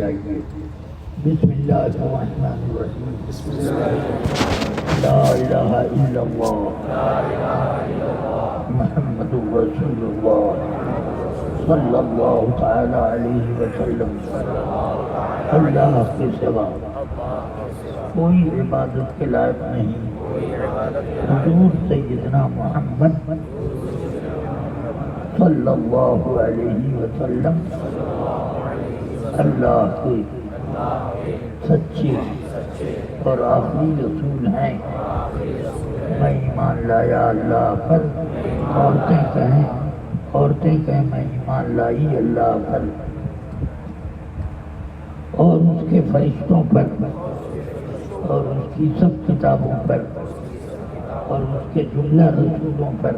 آئیے. بسم اللہ الرحمن الرحیم. لا الہ الا اللہ محمد رسول اللہ صلی اللہ تعالی علیہ وسلم. اللہ کے سوا کوئی عبادت کے لائق نہیں. حضور سیدنا محمد صلی اللہ علیہ وسلم اللہ کے سچے اور آخری رسول ہیں. میں ایمان لایا اللہ پر. عورتیں کہیں میں ایمان لائی اللہ پر اور اس کے فرشتوں پر اور اس کی سب کتابوں پر اور اس کے جملہ رسولوں پر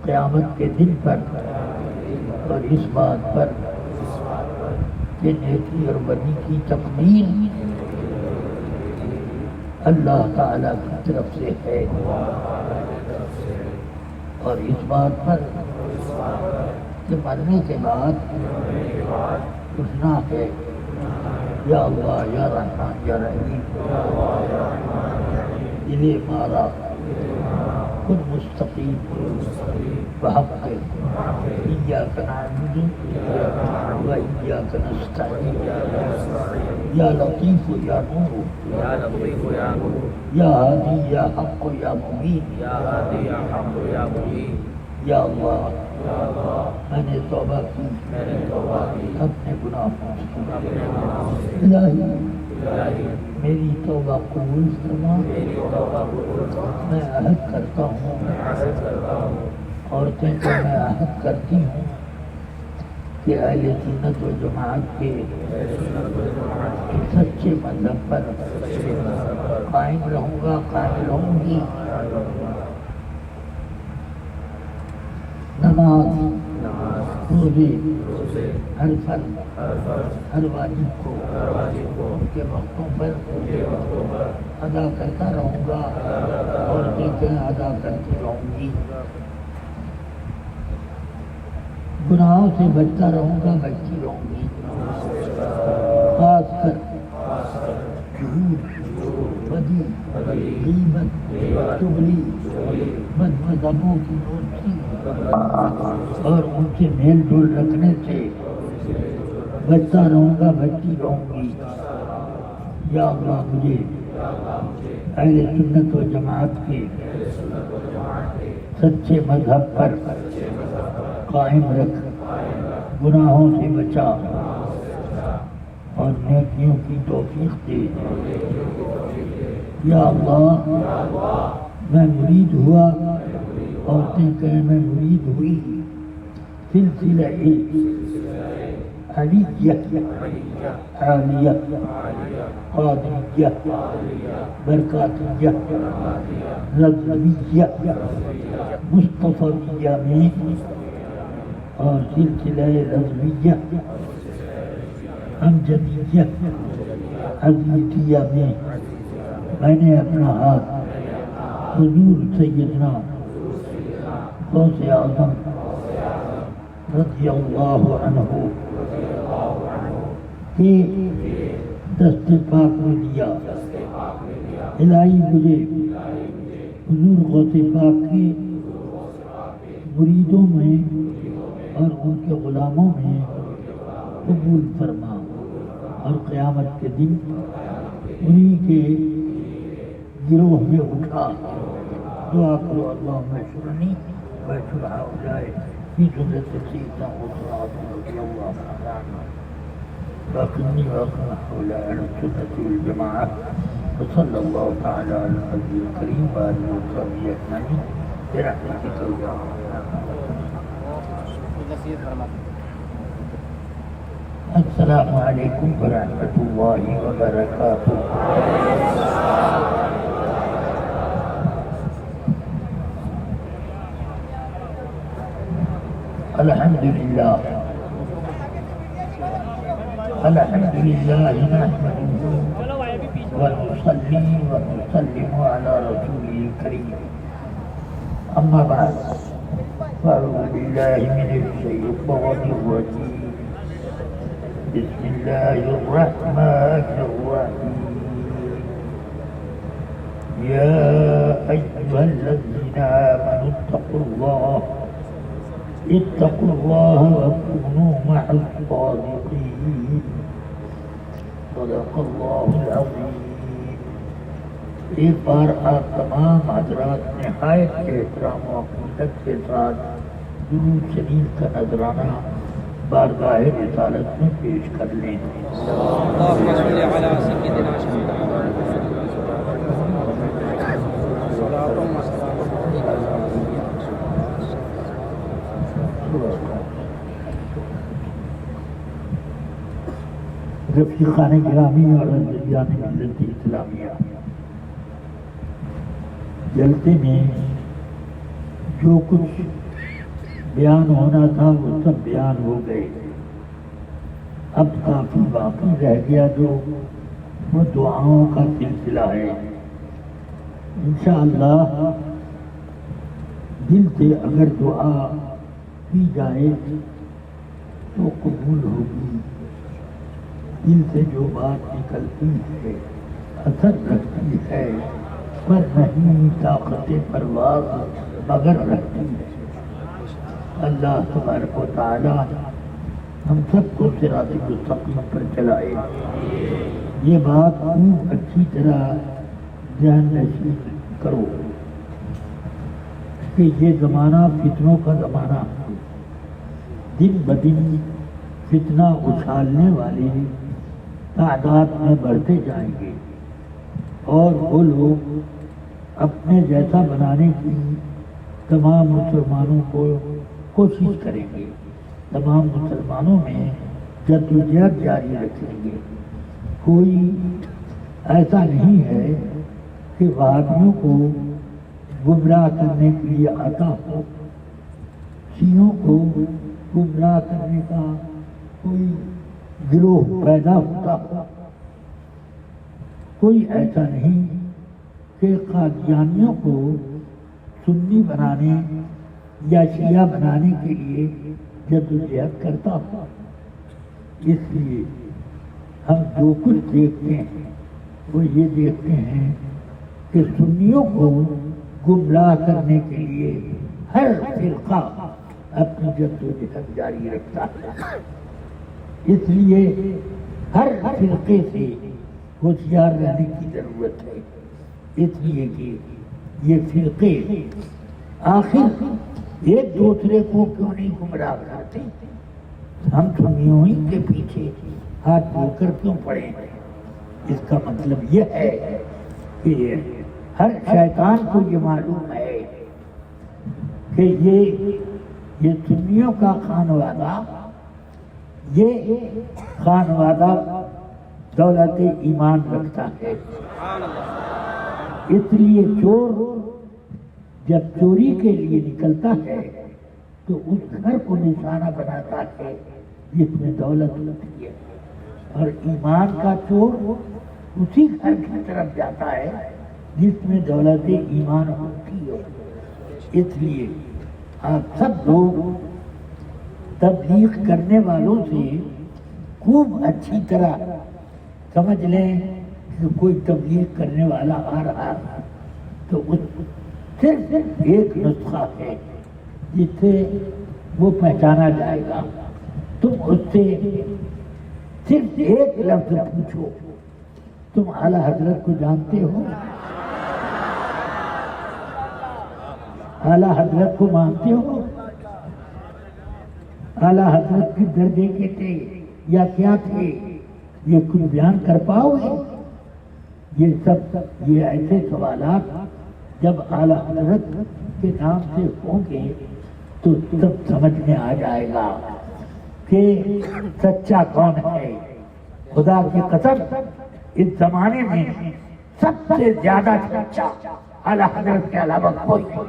قیامت کے دن پر اور اس بات پر کہ نیکی اور بدی کی تقدیر اللہ تعالیٰ کی طرف سے ہے اور اس بات پر کہ مرنے کے بعد پوچھنا ہے یا اللہ یا رحمان یا رحیم دل مارا خود مستقیم بحق ایاک نعبد و ایاک نستعین یا لطیف یا نور یا ہادی یا حق یا مبین. یا اللہ میں نے توبہ کی اپنے گناہوں سے. الہی میری توبہ قبول فرما. میں عہد کرتا ہوں عورتیں کو میں عہد کرتی ہوں کہ اہل سنت و جماعت کے سچے مذہب پر قائم رہوں گا قائم رہوں گی. نماز روزے ہر فرض ہر واجب کو ان کے وقتوں پر ادا کرتا رہوں گا اور دیکھیں ادا کرتی رہوں گی. گناہوں سے بچتا رہوں گا بچتی رہوں گی. خاص کر جھوٹ بدی غیبت چغلی بد مذہبوں کی دوستی اور ان سے میل جول رکھنے سے بچتا رہوں گا بچتی رہوں گی. یا اللہ مجھے اہل سنت و جماعت کے سچے مذہب پر قائم رکھ. گناہوں سے بچا اور نیکیوں کی توفیق دے. یا اللہ میں مرید ہوا عورتیں کہیں میں مرید ہوئی. سلسلہ علیہ عالیہ قادریہ برکاتیہ رضویہ مصطفیہ میں اور سلسلہ رضویہ امجدیہ عزیزیہ میں نے اپنا ہاتھ حضور سیدنا غوث اعظم رضی اللہ عنہ کے دست پاک میں دیا. الہی مجھے حضور غوث پاک کے مریدوں میں اور ان کے غلاموں میں قبول فرما اور قیامت کے دن انہی کے گروہ میں اٹھا. دعا کرو اللہم اشرنی واشر ہؤلاء فی جملۃ سیدنا غوث رضی اللہ عنہ واقنی واقن ہؤلاء علی السنة والجماعة. وصلی اللہ تعالی علی النبی الکریم وآلہ وصحبہ اجمعین برحمتک یا السلام علیکم ورحمۃ اللہ وبرکاتہ. الحمدللہ نحمده ونصلي ونسلم على رسوله الكريم. أما بعد فأعوذ بالله من الشيطان الرجيم. بسم الله الرحمن الرحيم يا أيها الذين آمنوا اتقوا الله وكونوا مع الصادقين صدق الله العظيم. ایک بار آپ تمام حضرات نہایت احترام و عقیدت کے ساتھ درود شریف کا نذرانہ بارگاہ رسالت میں پیش کر لیں. اللهم صل على سيدنا رفیقان گرامی اور عزیزان ملت اسلامیہ، جلسے میں جو کچھ بیان ہونا تھا وہ سب بیان ہو گئے. اب کافی باقی رہ گیا جو وہ دعاؤں کا سلسلہ ہے. انشاءاللہ دل سے اگر دعا کی جائے تو قبول ہوگی. دل سے جو بات نکلتی ہے اثر رکھتی ہے، پر نہیں طاقت پرواز مگر رکھتی ہے. اللہ تبارک و تعالی ہم سب کو صراط مستقیم پر چلائے. یہ بات خوب اچھی طرح ذہن نشین کرو کہ یہ زمانہ فتنوں کا زمانہ ہے. دن بدن فتنہ اچھالنے والے تعداد میں بڑھتے جائیں گے اور وہ لوگ اپنے جیسا بنانے کی تمام مسلمانوں کو کوشش کریں گے. تمام مسلمانوں میں جدوجہد جاری رکھیں گے. کوئی ایسا نہیں ہے کہ وہابیوں کو گمراہ کرنے کے لیے آتا ہو، شیعوں کو گمراہ کرنے کا کوئی گروہ پیدا ہوتا ہو. کوئی ایسا نہیں کہ قادیانیوں کو سنی بنانے یا شیعہ بنانے کے لیے جدوجہد کرتا ہو. اس لیے ہم جو کچھ دیکھتے ہیں وہ یہ دیکھتے ہیں کہ سنیوں کو گمراہ کرنے کے لیے ہر فرقہ اپنی جدوجہد جاری رکھتا ہے. اس لیے ہر فرقے سے ہوشیار رہنے کی ضرورت ہے. اس لیے کہ یہ فرقے آخر ایک دوسرے کو کیوں نہیں گمراہ کرتے؟ ہم سنیوں ہی کے پیچھے ہاتھ دھو کر کیوں پڑے ہیں؟ اس کا مطلب یہ ہے کہ ہر شیطان کو یہ معلوم ہے کہ یہ سنیوں کا خانوادہ، یہ خانوادہ دولت ایمان رکھتا ہے. اس لیے چور جب چوری کے لیے نکلتا ہے تو اس گھر کو نشانہ بناتا ہے جس میں دولت ہوتی ہے، اور ایمان کا چور اسی گھر کی طرف جاتا ہے جس میں دولت ایمان ہوتی ہے. اس لیے آپ سب لوگ تبلیغ کرنے والوں سے خوب اچھی طرح سمجھ لیں کہ کوئی تبلیغ کرنے والا آ رہا ہے تو صرف ایک نسخہ ہے جس سے وہ پہچانا جائے گا. تم اس سے صرف ایک لفظ پوچھو، تم اعلیٰ حضرت کو جانتے ہو؟ اعلیٰ حضرت کو مانتے ہو؟ اعلیٰ حضرت کس درجے کے تھے یا کیا تھے؟ یہ کچھ بیان کر پاؤ گے؟ یہ ایسے سوالات جب اعلیٰ حضرت کے نام سے ہوں گے تو سب سمجھ میں آ جائے گا کہ سچا کون ہے. خدا کی قسم اس زمانے میں سب سے زیادہ سچا اعلیٰ حضرت کے علاوہ کوئی نہیں.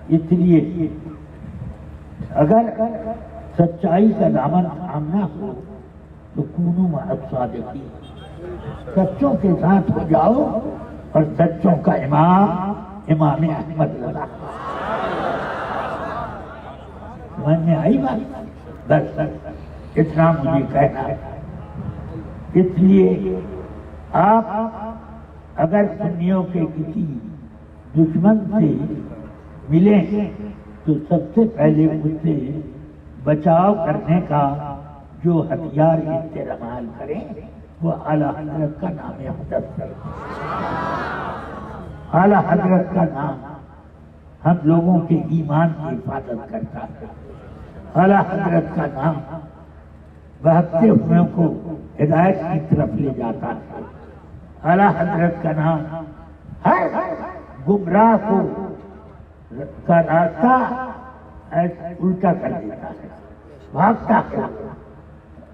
اس لیے اگر سچائی کا دامن تھامنا ہو تو کونوا مع الصادقین، سچوں کے ساتھ ہو جاؤ اور سچوں کا امام احمد رضا سمجھ میں آئی بات؟ بس اتنا مجھے کہنا ہے۔ اس لیے آپ اگر سنیوں کے کسی دشمن سے ملیں تو سب سے پہلے اس سے بچاؤ کرنے کا جو ہتھیار استعمال کریں وہ اعلیٰ حضرت کا نام حضرت کریں۔ اعلیٰ حضرت کا نام ہم لوگوں کے ایمان کی حفاظت کرتا ہے۔ اعلیٰ حضرت کا نام بہتے ہوئے کو ہدایت کی طرف لے جاتا ہے۔ اعلیٰ حضرت کا نام ہر گمراہ کو کا راستہ الٹا کر دیتا ہے، بھاگتا ہے۔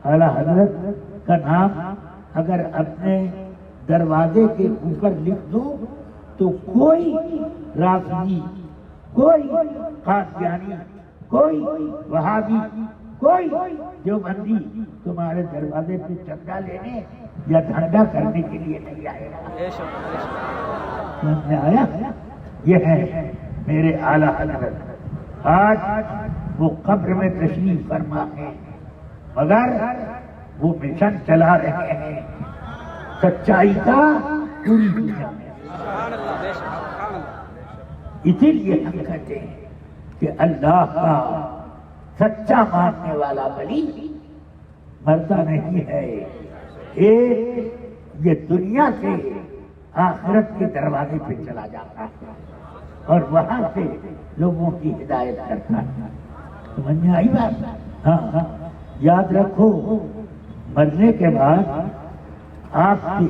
اعلیٰ حضرت کا نام اگر اپنے دروازے کے اوپر لکھ دوں تو کوئی رافضی، کوئی قادیانی، کوئی وہابی، کوئی دیوبندی تمہارے دروازے پہ چندہ لینے یا دھندا کرنے کے لیے نہیں آئے گا۔ سمجھ میں آیا؟ یہ ہے میرے اعلیٰ حضرت۔ آج وہ قبر میں تشریف فرما ہے مگر وہ مشن چلا رہے ہیں سچائی کا پوری دنیا میں۔ اسی لیے ہم کہتے ہیں کہ اللہ کا سچا ماننے والا ولی مرتا نہیں ہے، ایک یہ دنیا سے آخرت کے دروازے پہ چلا جاتا ہے اور وہاں سے لوگوں کی ہدایت کرتا ہے۔ سمجھ میں آئی بات؟ ہاں، یاد رکھو مرنے کے بعد آپ سے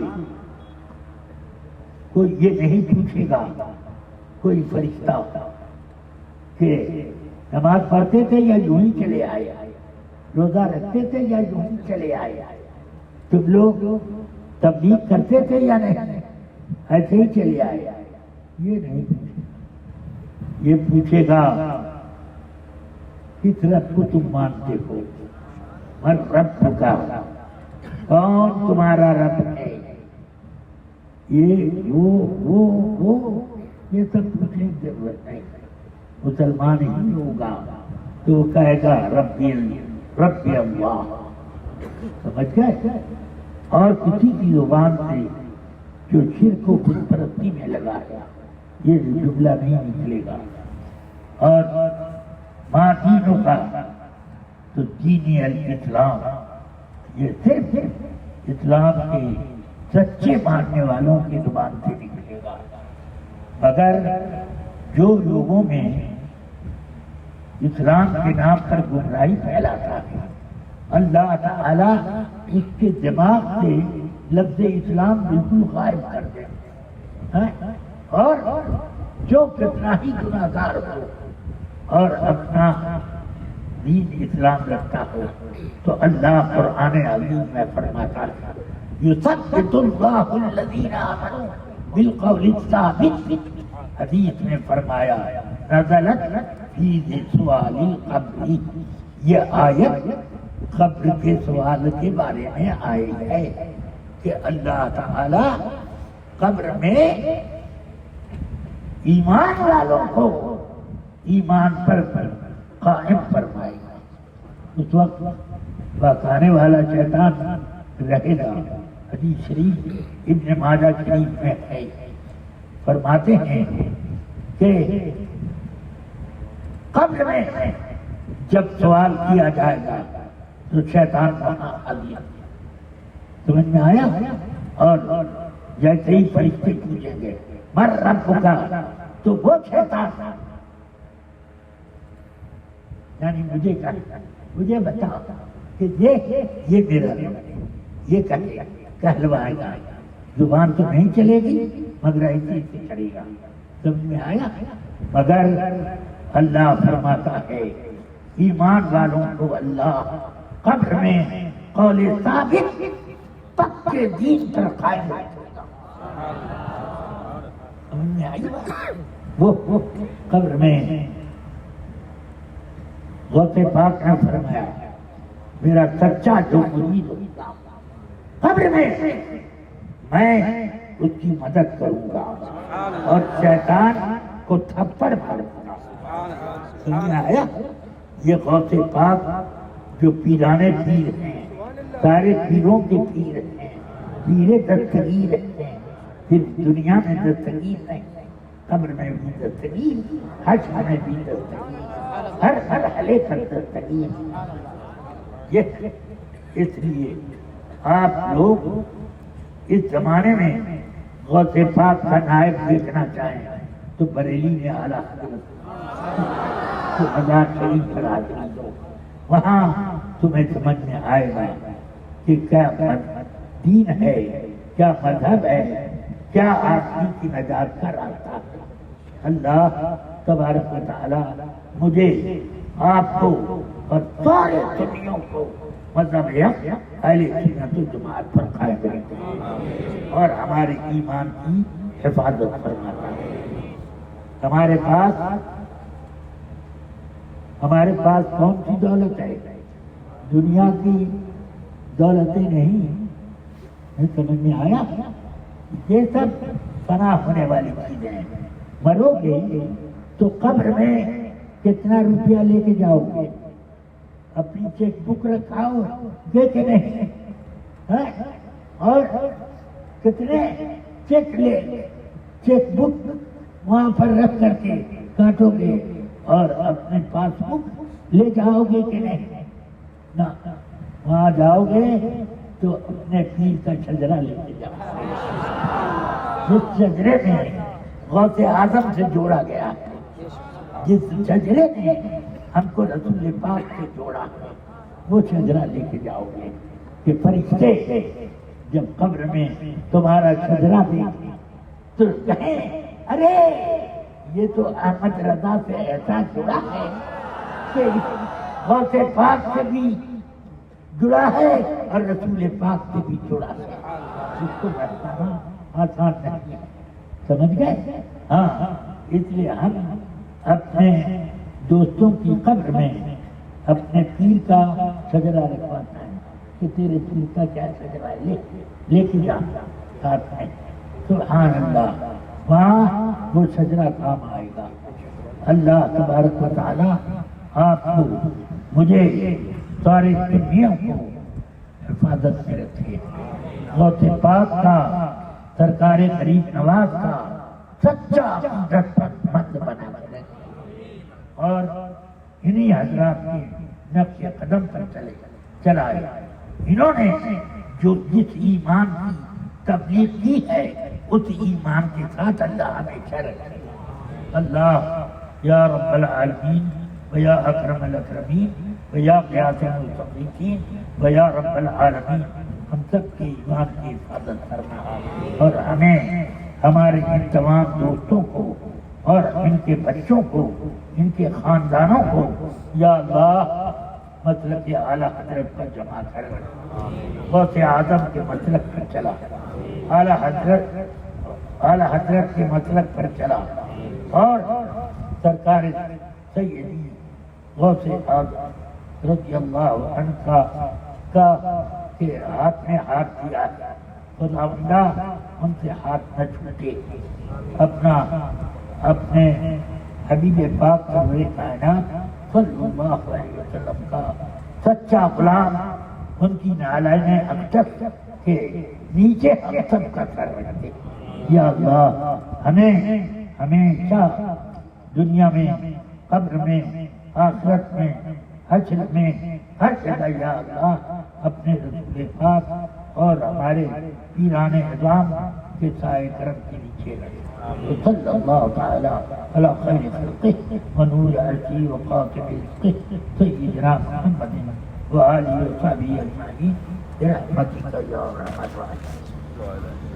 کوئی یہ نہیں پوچھے گا کوئی فرشتہ کہ نماز پڑھتے تھے یا یوں ہی چلے آئے، روزہ رکھتے تھے یا یوں ہی چلے آئے، تم لوگ تبلیغ کرتے تھے یا نہیں، ایسے ہی چلے آئے۔ یہ نہیں پوچھے، یہ پوچھے گا کس رب کو تم مانتے ہو، من رب کا، کون تمہارا رب ہے، یہ وہ یہ سب پوچھنے کی ضرورت نہیں۔ مسلمان ہی ہوگا تو وہ کہے گا ربی اللہ، سمجھ گئے؟ اور کسی کی زبان سے جو شرک و بت پرستی میں لگا ہے یہ جملہ نہیں نکلے گا۔ اور ماں دینوں کا تو دین الاسلام، یہ صرف اسلام کے سچے ماننے والوں کی زبان سے نکلے گا، مگر جو لوگوں میں اسلام کے نام پر گمراہی پھیلاتا ہے اللہ تعالیٰ اس کے دماغ سے لفظ اسلام بالکل غائب کر دے، اور جو کتنا ہی گناہگار ہو اور اپنا دین اسلام رکھتا ہو تو اللہ قرآن عظیم میں فرماتا ہے یثبت اللہ الذین آمنوا بالقول الثابت، حدیث میں فرمایا نزلت فی سؤال القبر، یہ آیت قبر کے سوال کے بارے میں آئی ہے کہ اللہ تعالی قبر میں ایمان والوں کو ایمان پر قائم فرمائے گا۔ اس وقت بہکانے والا شیطان رہے گا۔ حدیث شریف ابن ماجہ شریف میں ہے، فرماتے ہیں کہ قبر میں جب سوال کیا جائے گا تو شیطان وہاں حاضر، سمجھ میں آیا؟ اور جیسے ہی فرشتے پوچھیں گے من رب کا، تو وہ شیطان یعنی مجھے بتا کہ یہ میرا یہ کہلوائے گا، زبان تو نہیں چلے گی مگر ایسے سے چلے گا، سمجھ میں آیا؟ مگر اللہ فرماتا ہے ایمان والوں کو اللہ قبر میں قول ثابت پکے دین پر قائم رکھے گا۔ سمجھ میں آئی؟ وہ قبر میں غوث پاک نے فرمایا میرا سچا جو مرید ہوگا قبر میں میں اس کی مدد کروں گا اور شیطان کو تھپڑ ماروں گا. سمجھ میں آیا؟ یہ غوث پاک جو پیرانے پیر ہیں، سارے پیروں کے پیر ہیں، پیر دستگیر ہیں، صرف دنیا میں دستگیر نہیں، قبر میں بھی دستگیر، حشر میں بھی دستگیر، ہر مرحلے پر دستگیر. یہ اس لیے آپ لوگ اس زمانے میں غوث پاک کا نائب دیکھنا چاہیں تو بریلی میں اعلیٰ مزار شریف پر آ دو، وہاں تمہیں سمجھ میں آئے گا کہ کیا دین ہے، کیا مذہب ہے، کیا آدمی کی نجات کا راستہ ہے. اللہ تبارک و تعالی مجھے، آپ کو اور سارے سنیوں کو مذہب اہل سنت والجماعت پر قائم رکھے اور ہمارے ایمان کی حفاظت فرماتا ہے. ہمارے پاس کون سی دولت ہے؟ دنیا کی دولتیں نہیں. سمجھ میں آیا؟ یہ سب فنا ہونے والی چیزیں ہیں. مرو گے تو قبر میں کتنا روپیہ لے کے جاؤ گے؟ اپنی چیک بک رکھاؤ گے کہ نہیں؟ اور کتنے چیک بک وہاں پر رکھ کر کے کاٹو گے اور اپنے پاس بک لے جاؤ گے کہ نہیں؟ نہ، وہاں جاؤ گے تو اپنے پیر کا شجرہ لے کے جاؤ. جس شجرے میں غوث اعظم سے جوڑا گیا ہے، جس شجرے نے ہم کو رسول پاک سے جوڑا ہے، وہ شجرہ لے کے جاؤ گے کہ فرشتے جب قبر میں تمہارا شجرہ دیکھیں تو کہیں ارے یہ تو احمد رضا سے ایسا جڑا ہے کہ غوث پاک سے بھی جڑا ہے اور رسول پاک سے بھی جڑا ہے. اس کو بتانا آسان نہیں ہے. سمجھ گئے؟ ہاں، اس لیے ہم اپنے دوستوں کی قبر میں اپنے پیر کا شجرہ رکھواتا ہے کہ تیرے پیر کا کیا شجرہ ہے، لے کے جا ساتھ میں. سبحان اللہ، وہاں وہ شجرہ کام آئے گا. اللہ تبارک و تعالی آپ کو، مجھے، سارے سنیوں کو حفاظت میں رکھے. غوث پاک کا، سرکار غریب نواز کا سچا مند بنا رکھے اور انہی حضرات کے نقش قدم پر چلائے. انہوں نے جو جس ایمان کی تبلیغ کی ہے اس ایمان کے ساتھ اللہ ہمیشہ رکھے. اللہ یا رب العالمین و یا اکرم الاکرمین و یا غیاث المستغیثین و یا رب العالمین ہم سب کے ایمان کی حفاظت فرما اور ہمیں، ہمارے ان تمام دوستوں کو اور ان کے بچوں کو، ان کے خاندانوں کو یا اللہ مسلک اعلیٰ حضرت پر جمع کر. غوث اعظم کے مسلک پر چلا، اعلیٰ حضرت کے مسلک پر چلا اور سرکار سیدی غوث اعظم رضی اللہ عنہ کا کے ہاتھ میں ہاتھ دیا. خداوندہ ان سے ہاتھ نہ چھوٹے. اپنے حبیب پاک سرور کائنات صلی اللہ علیہ وسلم کا سچا غلام، ان کی نعلین اقدس کے نیچے ہم سب کا سر رکھ دے. یا اللہ ہمیں ہمیشہ دنیا میں، قبر میں، آخرت میں، حشر میں، ہر جگہ یا اللہ اپنے رسول پاک اور ہمارے پیران عظام کے سائے کرم کے نیچے رکھے. صلی اللہ تعالی علی خیر خلقہ و نور عرشہ و قاتم رزقہ سیدنا محمد و آلہ و صحبہ اجمعین برحمتک یا ارحم الراحمین.